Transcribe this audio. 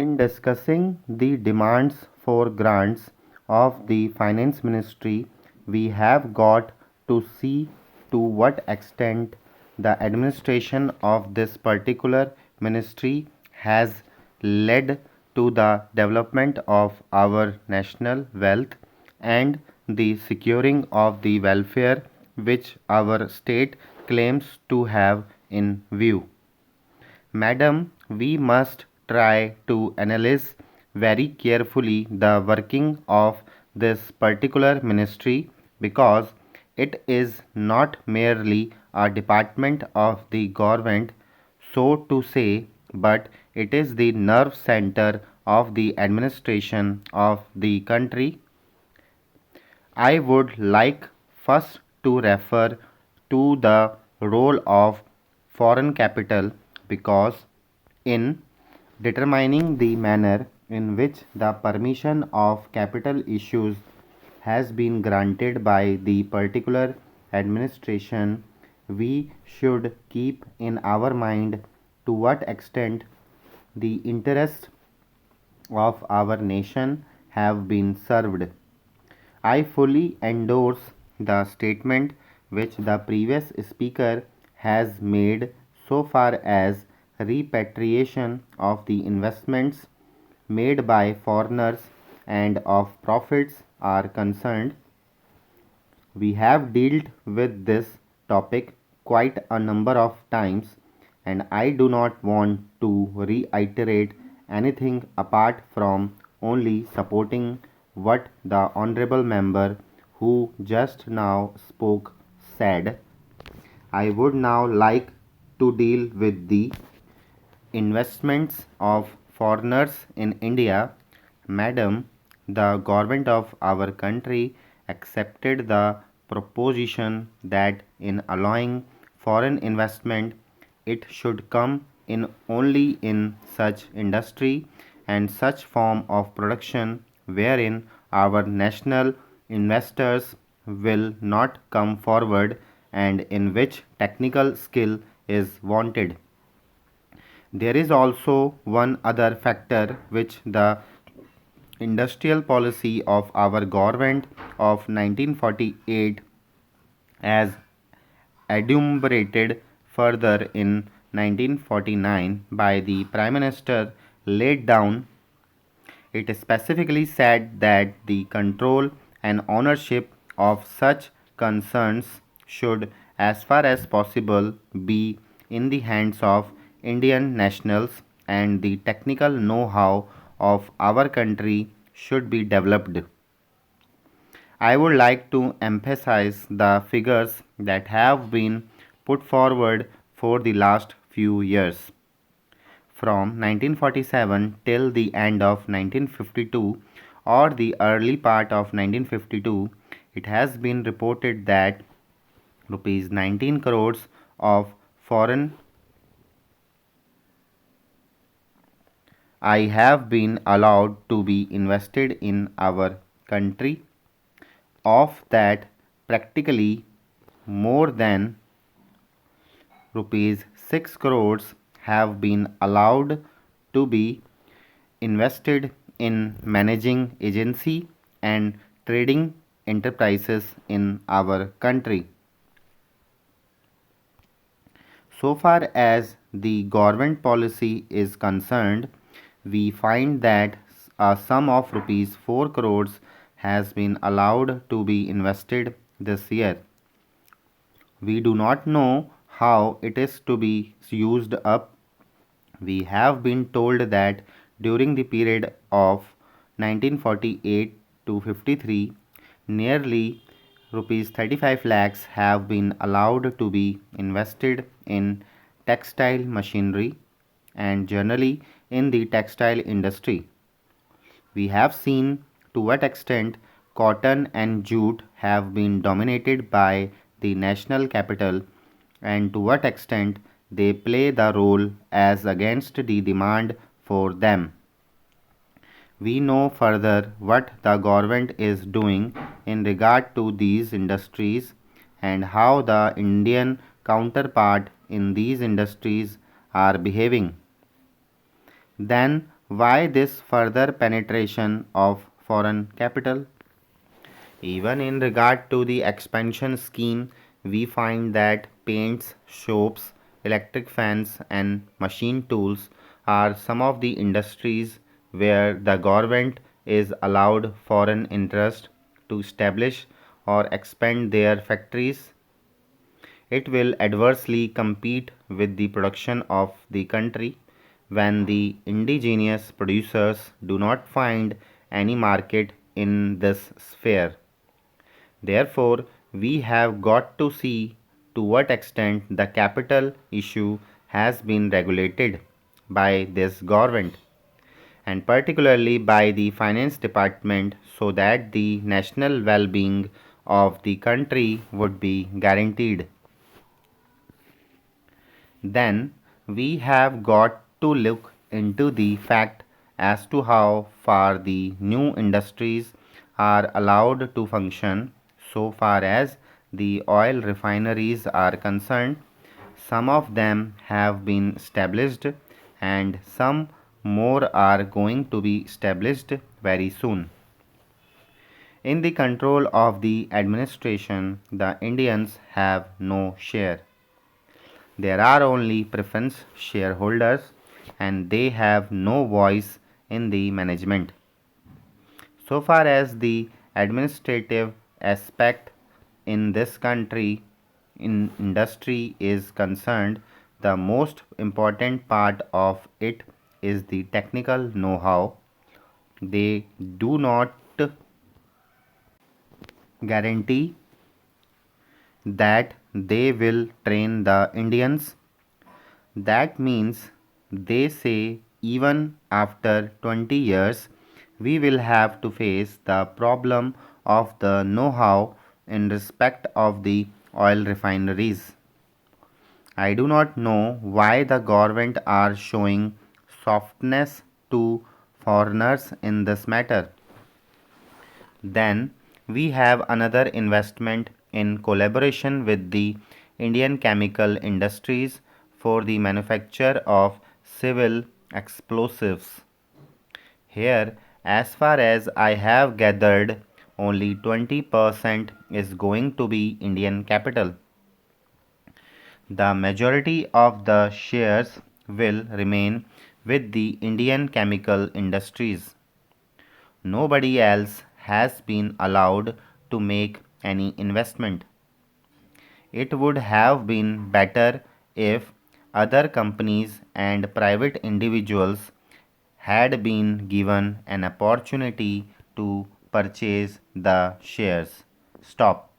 In discussing the demands for grants of the Finance Ministry, we have got to see to what extent the administration of this particular ministry has led to the development of our national wealth and the securing of the welfare which our state claims to have in view. Madam, we must try to analyze very carefully the working of this particular ministry because it is not merely a department of the government, so to say, but it is the nerve center of the administration of the country. I would like first to refer to the role of foreign capital because in determining the manner in which the permission of capital issues has been granted by the particular administration, we should keep in our mind to what extent the interests of our nation have been served. I fully endorse the statement which the previous speaker has made so far as repatriation of the investments made by foreigners and of profits are concerned. We have dealt with this topic quite a number of times, and I do not want to reiterate anything apart from only supporting what the honorable member who just now spoke said. I would now like to deal with the investments of foreigners in India. Madam, the government of our country accepted the proposition that in allowing foreign investment, it should come in only in such industry and such form of production wherein our national investors will not come forward and in which technical skill is wanted. There is also one other factor which the industrial policy of our government of 1948 as adumbrated further in 1949 by the Prime Minister laid down. It specifically said that the control and ownership of such concerns should, as far as possible, be in the hands of Indian nationals and the technical know how of our country should be developed. I would like to emphasize the figures that have been put forward for the last few years. From 1947 till the end of 1952 or the early part of 1952, it has been reported that rupees 19 crores of foreign I have been allowed to be invested in our country. Of that, practically more than rupees 6 crores have been allowed to be invested in managing agency and trading enterprises in our country. So far as the government policy is concerned, we find that a sum of rupees 4 crores has been allowed to be invested this year. We do not know how it is to be used up. We have been told that during the period of 1948 to 53, nearly rupees 35 lakhs have been allowed to be invested in textile machinery and generally in the textile industry. We have seen to what extent cotton and jute have been dominated by the national capital and to what extent they play the role as against the demand for them. We know further what the government is doing in regard to these industries and how the Indian counterpart in these industries are behaving. Then Why this further penetration of foreign capital? Even in regard to the expansion scheme, we find that paints, soaps, electric fans, and machine tools are some of the industries where the government is allowed foreign interest to establish or expand their factories. It will adversely compete with the production of the country when the indigenous producers do not find any market in this sphere. Therefore, we have got to see to what extent the capital issue has been regulated by this government and particularly by the finance department so that the national well being of the country would be guaranteed. Then we have got to look into the fact as to how far the new industries are allowed to function so far as the oil refineries are concerned. Some of them have been established and some more are going to be established very soon. In the control of the administration, the Indians have no share. There are only preference shareholders and they have no voice in the management. So far as the administrative aspect in this country in industry is concerned, the most important part of it is the technical know how. They do not guarantee that they will train the Indians. That means they say even after 20 years we will have to face the problem of the know how in respect of the oil refineries. I do not know why the government are showing softness to foreigners in this matter. Then we have another investment in collaboration with the Indian chemical industries for the manufacture of civil explosives. Here, as far as I have gathered, only 20% is going to be Indian capital. The majority of the shares will remain with the Indian chemical industries. Nobody else has been allowed to make any investment. It would have been better if other companies and private individuals had been given an opportunity to purchase the shares. Stop.